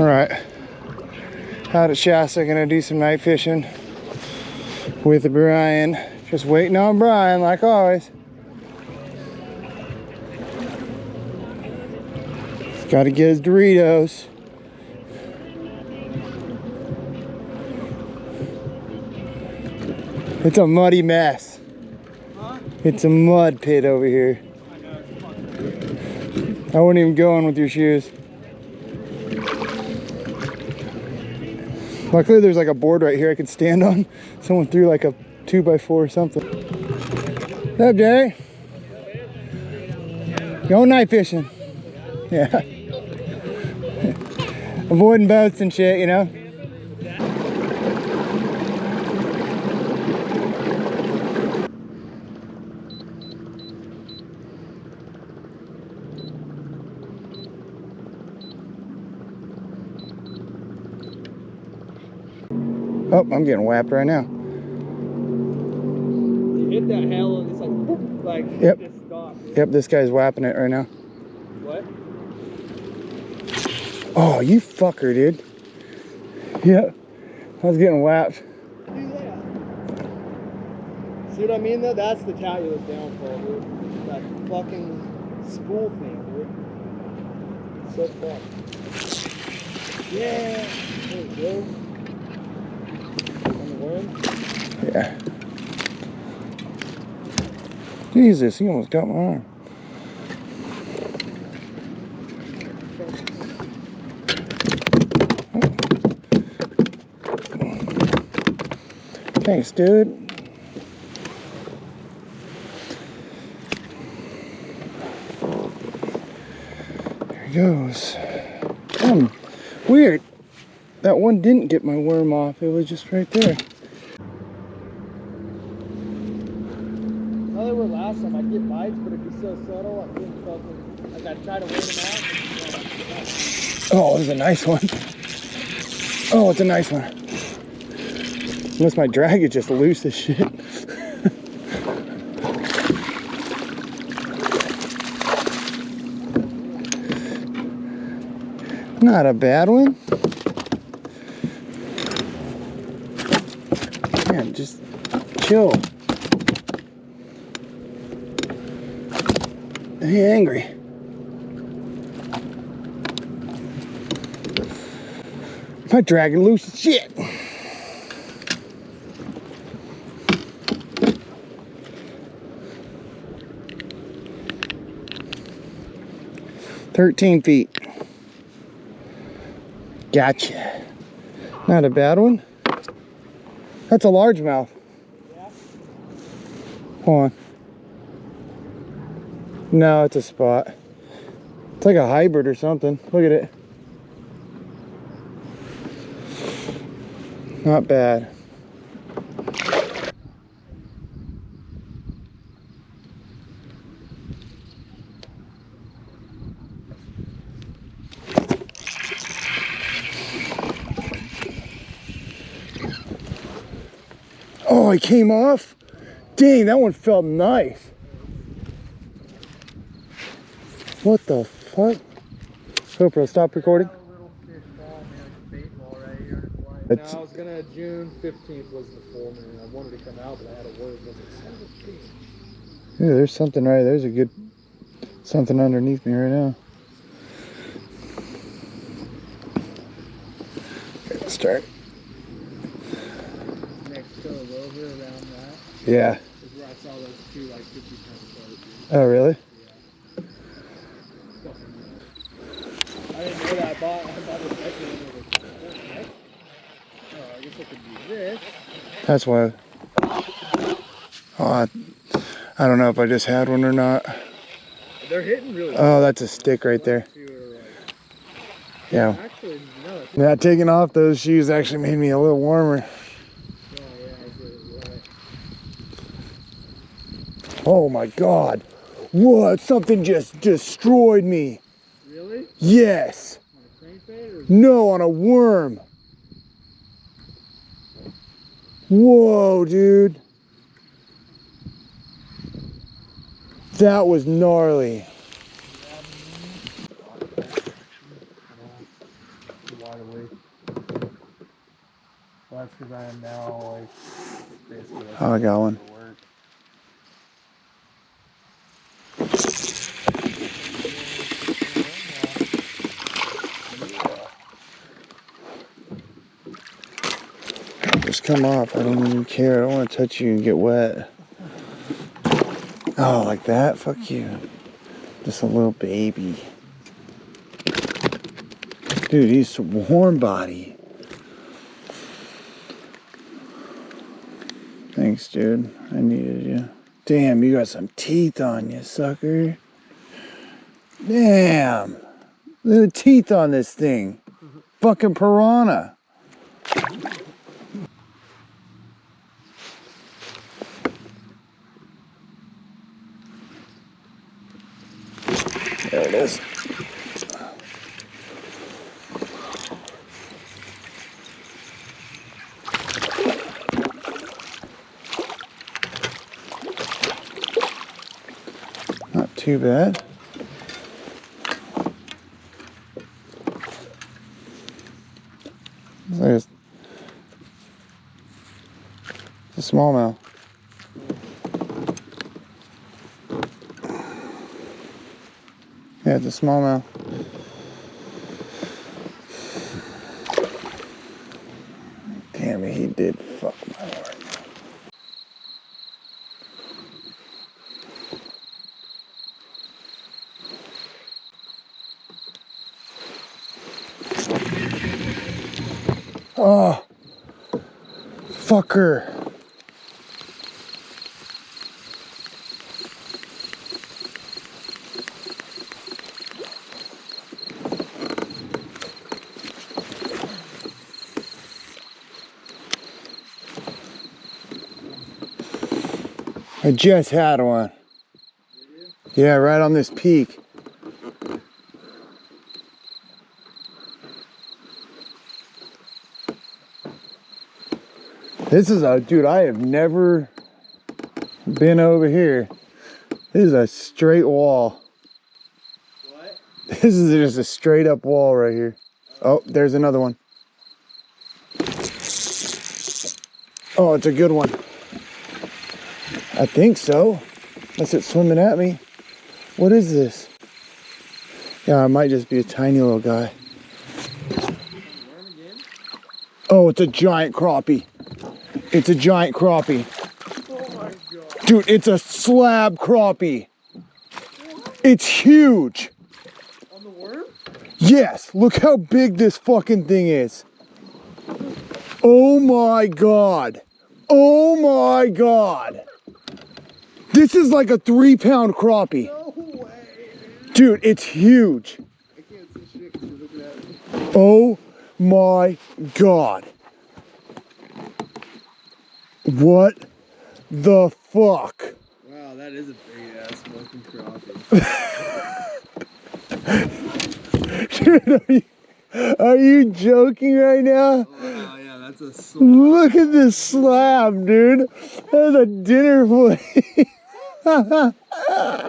All right, out at Shasta, gonna do some night fishing with Brian. Just waiting on Brian, like always. He's gotta get his Doritos. It's a muddy mess. It's a mud pit over here. I wouldn't even go in with your shoes. Luckily there's like a board right here I could stand on. Someone threw like a 2x4 or something. What's up, Jerry? Going night fishing. Yeah. Avoiding boats and shit, you know? Oh, I'm getting whapped right now. You hit that hail and it's like, whoop, like yep. Just stop. Yep, this guy's whapping it right now. What? Oh, you fucker, dude. Yep, I was getting whapped. Do that. See what I mean though? That's the calculus downfall, dude. That fucking spool thing, dude. So fun. Yeah. There we go. Yeah. Jesus, he almost got my arm. Thanks, dude. There he goes. Weird. That one didn't get my worm off. It was just right there. How they were last time, I'd get bites, but it'd be so subtle, I couldn't fucking, like I'd try to weigh them out. Oh, it was a nice one. Oh, it's a nice one. Unless my drag is just loose as shit. Not a bad one. Man, just chill. Be angry. My dragging loose as shit. "13 feet. Gotcha. Not a bad one. That's a largemouth. Yeah. Hold on. No, it's a spot. It's like a hybrid or something. Look at it. Not bad. Oh, he came off? Dang, that one felt nice. What the fuck? GoPro, stop recording. No, I was gonna, June 15th was the full moon. I wanted to come out, but I had a word. I was like, son of a bitch. Yeah, there's something right there's a good something underneath me right now. Okay, let's start. Next to a rover around that. Yeah. Is where I saw those two like 50-pound carp. Oh, really? Yeah. I didn't know that. I bought the second one. Oh, I guess I could do this. That's why. Oh, I don't know if I just had one or not. They're hitting really well. Oh, that's a stick right there. Yeah. Actually, no. Yeah, taking off those shoes actually made me a little warmer. Oh my God. What? Something just destroyed me. Really? Yes. On a crankbait or? No, on a worm. Whoa, dude. That was gnarly. probably. Well, that's because I am now like basically. Oh, I got one. Just come off. I don't even care. I don't want to touch you and get wet. Oh, like that? Fuck you. Just a little baby. Dude, he's a warm body. Thanks, dude. I needed you. Damn, you got some teeth on you, sucker. Damn. Look at the teeth on this thing. Fucking piranha. There it is. Not too bad. It's a smallmouth. Yeah, it's a smallmouth. Damn it, he did fuck my heart. Oh, fucker. I just had one. Yeah, right on this peak. This is a, dude, I have never been over here. This is a straight wall. What? This is just a straight up wall right here. Oh, there's another one. Oh, it's a good one. I think so. Unless it's swimming at me. What is this? Yeah, it might just be a tiny little guy. Oh, it's a giant crappie. It's a giant crappie. Oh my god. Dude, it's a slab crappie. It's huge. On the worm? Yes, look how big this fucking thing is. Oh my god. Oh my god. This is like a 3-pound crappie. No way. Dude, it's huge. I can't see shit because you're looking at me. Oh my god. What the fuck? Wow, that is a big ass smoking crappie. Dude, are you joking right now? Wow, yeah, that's a slab. Look at this slab, dude. That's a dinner plate. I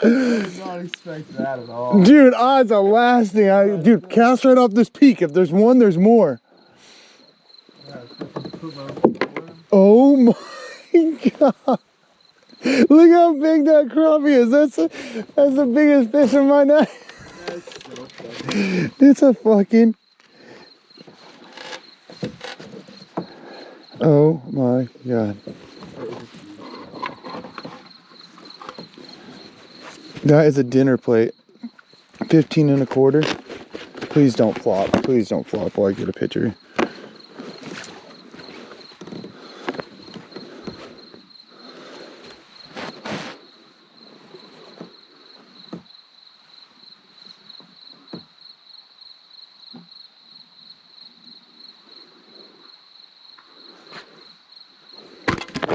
did not expect that at all. Dude, that's the last thing dude, cast right off this peak. If there's one, there's more. Oh my god. Look how big that crappie is. That's the biggest fish in my night. That's so funny. It's a fucking... Oh my god. That is a dinner plate. 15 1/4. Please don't flop. Please don't flop while I get a picture.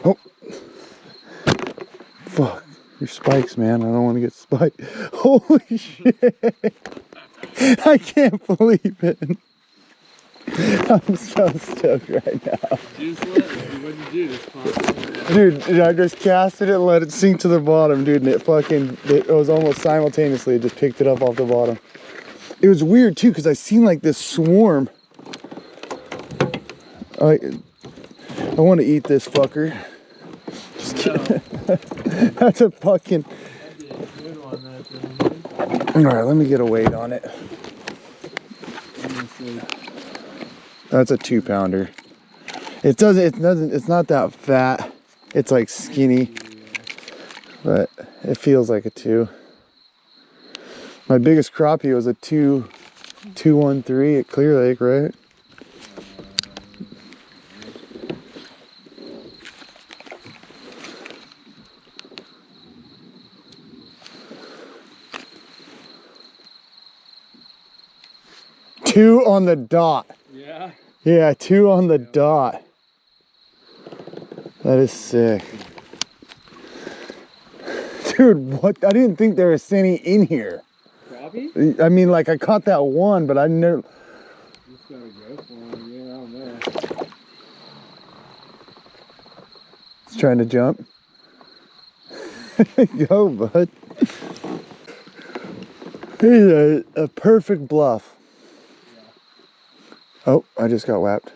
Oh. Fuck. Your spikes, man. I don't want to get spiked. Holy shit. I can't believe it. I'm so stoked right now. What'd you do? Dude, I just casted it and let it sink to the bottom, dude, and it was almost simultaneously. It just picked it up off the bottom. It was weird too, because I seen like this swarm I want to eat this fucker. Just kidding. That's a fucking. That'd be a good one, that thing. All right, let me get a weight on it. That's a 2-pounder. It's not that fat. It's like skinny, but it feels like a 2. My biggest crappie was a 213 at Clear Lake, right? Two on the dot. Yeah. Yeah, 2 on the dot. That is sick. Dude, what? I didn't think there was any in here. Crappie? I mean, like, I caught that one, but I never. Just gotta go for one. Yeah, I don't know. It's trying to jump. Go, bud. Here's a perfect bluff. Oh, I just got whapped.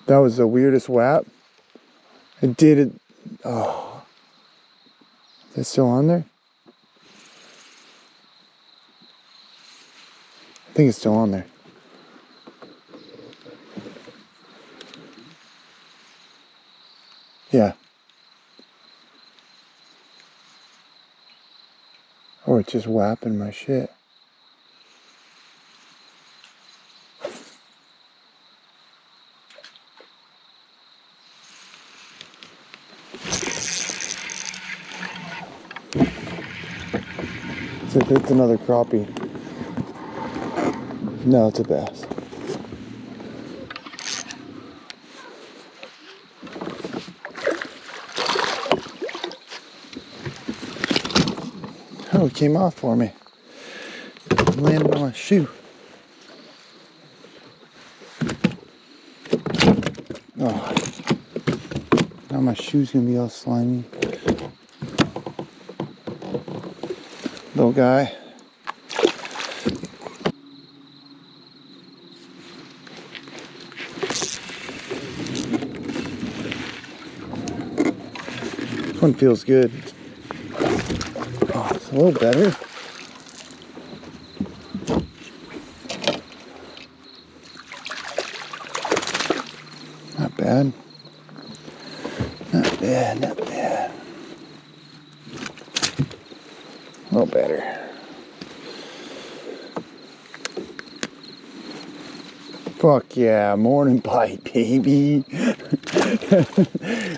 That was the weirdest whap. It did it. Oh. Is it still on there? I think it's still on there. Yeah. Oh, it's just whapping my shit. It's another crappie. No, it's a bass. Oh, it came off for me. It landed on my shoe. Oh, now my shoe's gonna be all slimy. Little guy. This one feels good. Oh, it's a little better. Not bad. Not bad, not bad. A little better. Fuck yeah, morning bite, baby.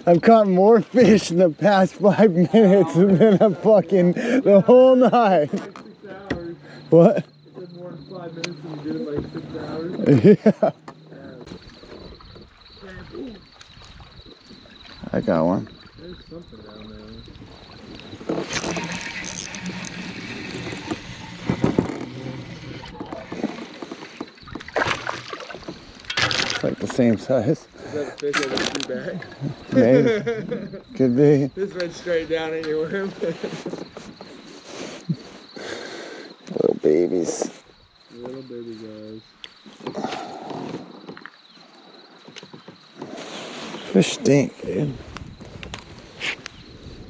I've caught more fish in the past 5 minutes than a fucking the whole night. Like 6 hours. What? It took more than 5 minutes and you did it like 6 hours. Yeah. I got one. There's something down there. It's like the same size. Is that a fish that went through back? Maybe. Could be. This went straight down at your worm. Little babies. Little baby guys. Fish stink, dude.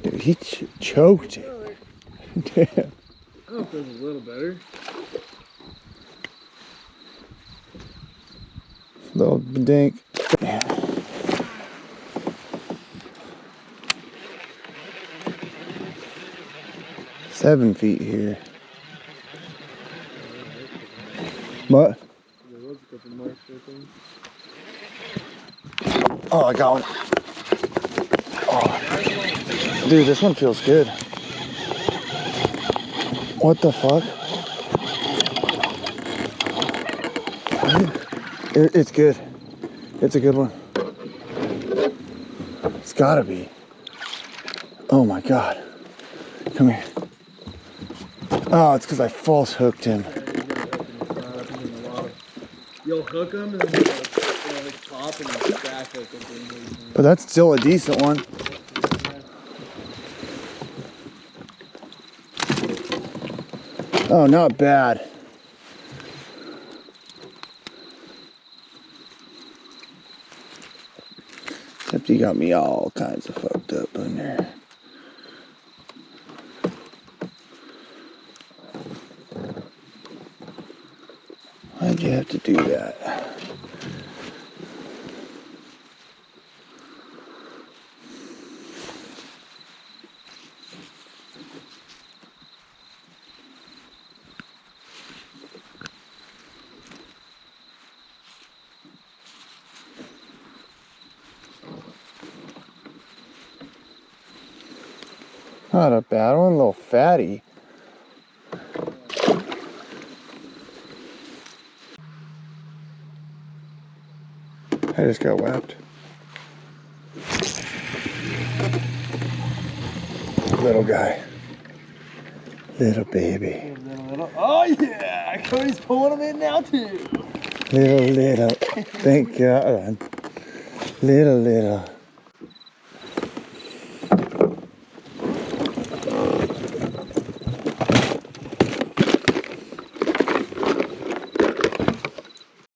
Dude, he choked it. Damn. I don't know if there's a little better. Little dink. Yeah. Seven feet here. What? There was a couple marks right there. Oh, I got one. Oh. Dude, this one feels good. What the fuck? It's good. It's a good one. It's gotta be. Oh my God. Come here. Oh, it's because I false hooked him. You'll hook them and then they'll like pop and then back hook them. But that's still a decent one. Oh, not bad. except he got me all kinds of fucked up in there. Why'd you have to do that? Not a bad one, a little fatty. I just got whacked. Little guy. Little baby. Little. Oh yeah! Cody's pulling them in now too. Little. Thank God. Little.